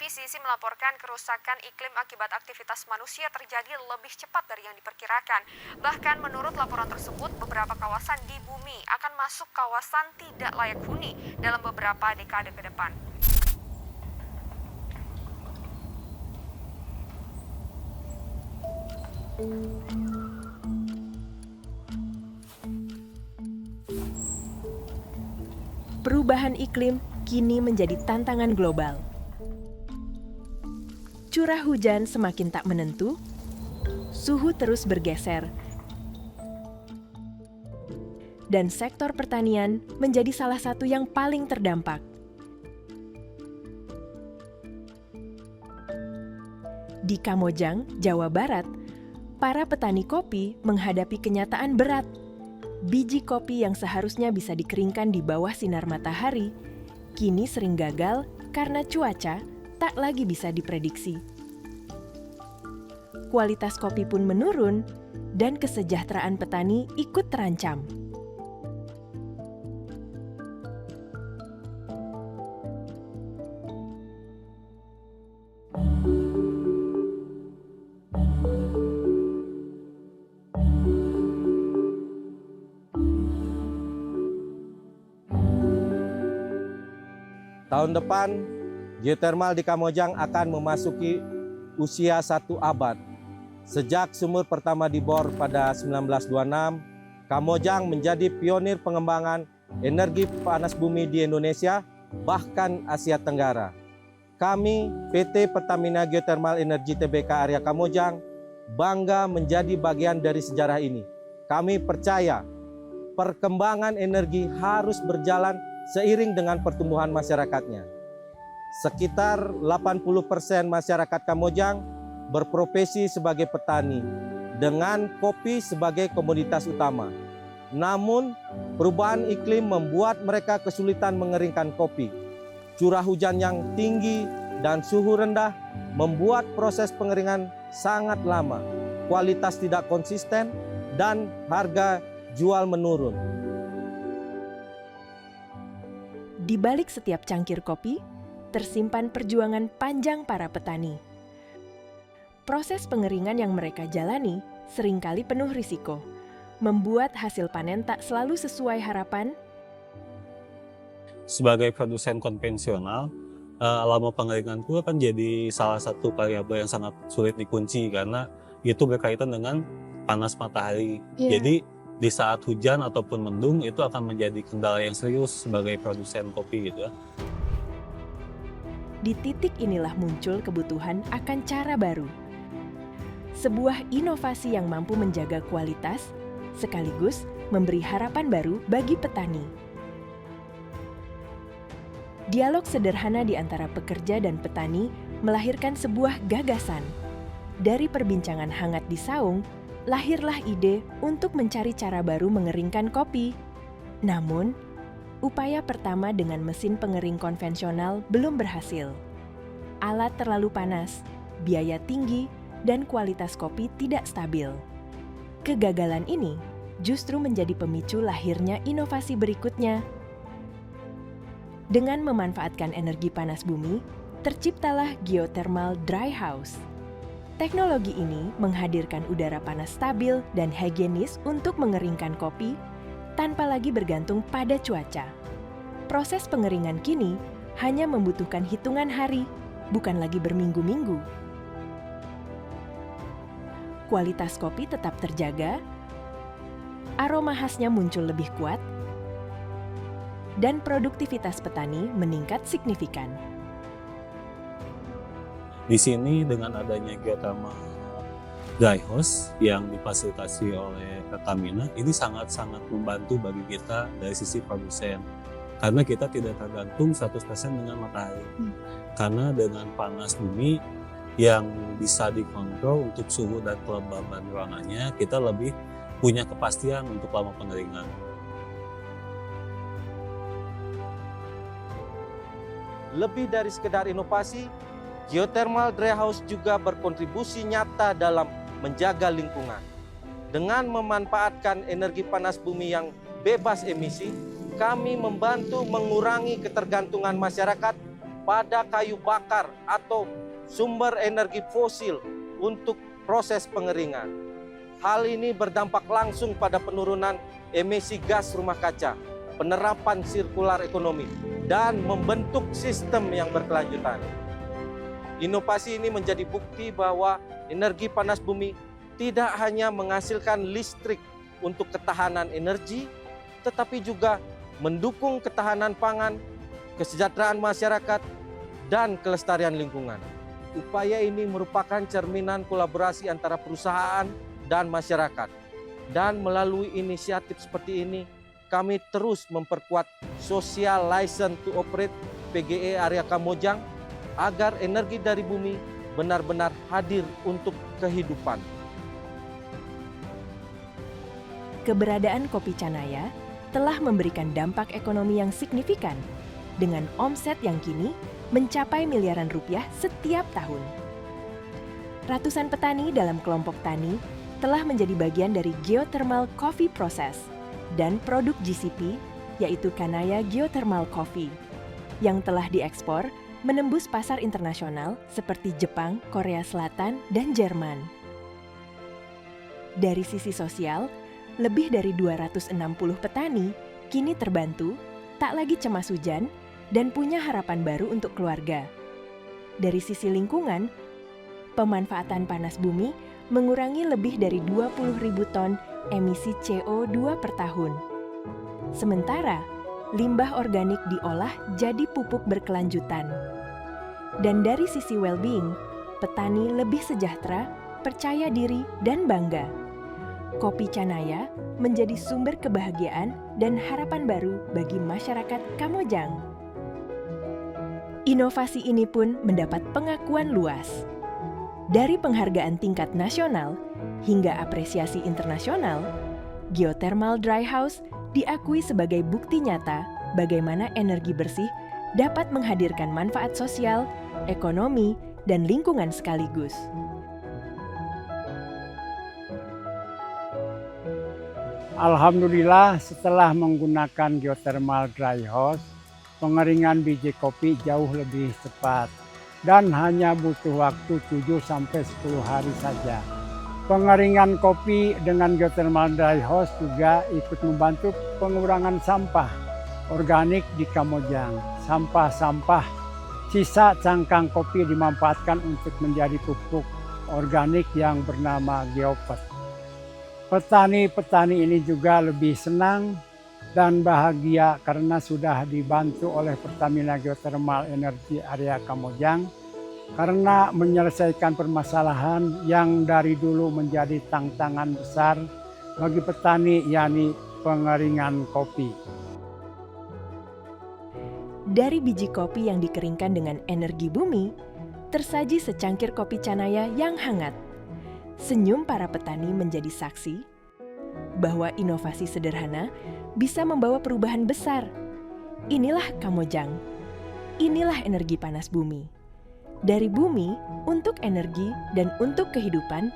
IPCC melaporkan kerusakan iklim akibat aktivitas manusia terjadi lebih cepat dari yang diperkirakan. Bahkan menurut laporan tersebut, beberapa kawasan di bumi akan masuk kawasan tidak layak huni dalam beberapa dekade ke depan. Perubahan iklim kini menjadi tantangan global. Curah hujan semakin tak menentu, suhu terus bergeser, dan sektor pertanian menjadi salah satu yang paling terdampak. Di Kamojang, Jawa Barat, para petani kopi menghadapi kenyataan berat. Biji kopi yang seharusnya bisa dikeringkan di bawah sinar matahari, kini sering gagal karena cuaca tak lagi bisa diprediksi. Kualitas kopi pun menurun, dan kesejahteraan petani ikut terancam. Tahun depan, geotermal di Kamojang akan memasuki usia 1 abad. Sejak sumur pertama dibor pada 1926, Kamojang menjadi pionir pengembangan energi panas bumi di Indonesia, bahkan Asia Tenggara. Kami, PT Pertamina Geothermal Energy Tbk Area Kamojang, bangga menjadi bagian dari sejarah ini. Kami percaya perkembangan energi harus berjalan seiring dengan pertumbuhan masyarakatnya. Sekitar 80% masyarakat Kamojang berprofesi sebagai petani, dengan kopi sebagai komoditas utama. Namun, perubahan iklim membuat mereka kesulitan mengeringkan kopi. Curah hujan yang tinggi dan suhu rendah membuat proses pengeringan sangat lama, kualitas tidak konsisten, dan harga jual menurun. Di balik setiap cangkir kopi, tersimpan perjuangan panjang para petani. Proses pengeringan yang mereka jalani seringkali penuh risiko, membuat hasil panen tak selalu sesuai harapan. Sebagai produsen konvensional, lama pengeringan itu akan jadi salah satu variabel yang sangat sulit dikunci karena itu berkaitan dengan panas matahari. Jadi di saat hujan ataupun mendung itu akan menjadi kendala yang serius sebagai produsen kopi gitu ya. Di titik inilah muncul kebutuhan akan cara baru. Sebuah inovasi yang mampu menjaga kualitas, sekaligus memberi harapan baru bagi petani. Dialog sederhana di antara pekerja dan petani melahirkan sebuah gagasan. Dari perbincangan hangat di saung, lahirlah ide untuk mencari cara baru mengeringkan kopi. Namun, upaya pertama dengan mesin pengering konvensional belum berhasil. Alat terlalu panas, biaya tinggi, dan kualitas kopi tidak stabil. Kegagalan ini justru menjadi pemicu lahirnya inovasi berikutnya. Dengan memanfaatkan energi panas bumi, terciptalah geothermal dry house. Teknologi ini menghadirkan udara panas stabil dan higienis untuk mengeringkan kopi tanpa lagi bergantung pada cuaca. Proses pengeringan kini hanya membutuhkan hitungan hari, bukan lagi berminggu-minggu. Kualitas kopi tetap terjaga, aroma khasnya muncul lebih kuat, dan produktivitas petani meningkat signifikan. Di sini dengan adanya geothermal dry house yang difasilitasi oleh Pertamina, ini sangat-sangat membantu bagi kita dari sisi produsen. Karena kita tidak tergantung 100% dengan matahari. Karena dengan panas bumi yang bisa dikontrol untuk suhu dan kelembaban ruangannya, kita lebih punya kepastian untuk lama pengeringan. Lebih dari sekedar inovasi, geothermal dry house juga berkontribusi nyata dalam menjaga lingkungan. Dengan memanfaatkan energi panas bumi yang bebas emisi, kami membantu mengurangi ketergantungan masyarakat pada kayu bakar atau sumber energi fosil untuk proses pengeringan. Hal ini berdampak langsung pada penurunan emisi gas rumah kaca, penerapan sirkular ekonomi, dan membentuk sistem yang berkelanjutan. Inovasi ini menjadi bukti bahwa energi panas bumi tidak hanya menghasilkan listrik untuk ketahanan energi, tetapi juga mendukung ketahanan pangan, kesejahteraan masyarakat, dan kelestarian lingkungan. Upaya ini merupakan cerminan kolaborasi antara perusahaan dan masyarakat. Dan melalui inisiatif seperti ini, kami terus memperkuat Social License to Operate PGE area Kamojang agar energi dari bumi benar-benar hadir untuk kehidupan. Keberadaan kopi Canaya telah memberikan dampak ekonomi yang signifikan dengan omset yang kini mencapai miliaran rupiah setiap tahun. Ratusan petani dalam kelompok tani telah menjadi bagian dari geothermal coffee process dan produk GCP, yaitu Canaya Geothermal Coffee, yang telah diekspor menembus pasar internasional seperti Jepang, Korea Selatan, dan Jerman. Dari sisi sosial, lebih dari 260 petani kini terbantu, tak lagi cemas hujan, dan punya harapan baru untuk keluarga. Dari sisi lingkungan, pemanfaatan panas bumi mengurangi lebih dari 20.000 ton emisi CO2 per tahun. Sementara, limbah organik diolah jadi pupuk berkelanjutan. Dan dari sisi well-being, petani lebih sejahtera, percaya diri, dan bangga. Kopi Canaya menjadi sumber kebahagiaan dan harapan baru bagi masyarakat Kamojang. Inovasi ini pun mendapat pengakuan luas. Dari penghargaan tingkat nasional hingga apresiasi internasional, Geothermal Dry House diakui sebagai bukti nyata bagaimana energi bersih dapat menghadirkan manfaat sosial, ekonomi, dan lingkungan sekaligus. Alhamdulillah, setelah menggunakan geothermal dry house, pengeringan biji kopi jauh lebih cepat dan hanya butuh waktu 7-10 hari saja. Pengeringan kopi dengan geothermal dry house juga ikut membantu pengurangan sampah organik di Kamojang. Sampah-sampah sisa cangkang kopi dimanfaatkan untuk menjadi pupuk organik yang bernama geopet. Petani-petani ini juga lebih senang dan bahagia karena sudah dibantu oleh Pertamina Geothermal Energy Area Kamojang karena menyelesaikan permasalahan yang dari dulu menjadi tantangan besar bagi petani, yakni pengeringan kopi. Dari biji kopi yang dikeringkan dengan energi bumi, tersaji secangkir kopi Canaya yang hangat. Senyum para petani menjadi saksi bahwa inovasi sederhana bisa membawa perubahan besar. Inilah Kamojang. Inilah energi panas bumi. Dari bumi untuk energi dan untuk kehidupan,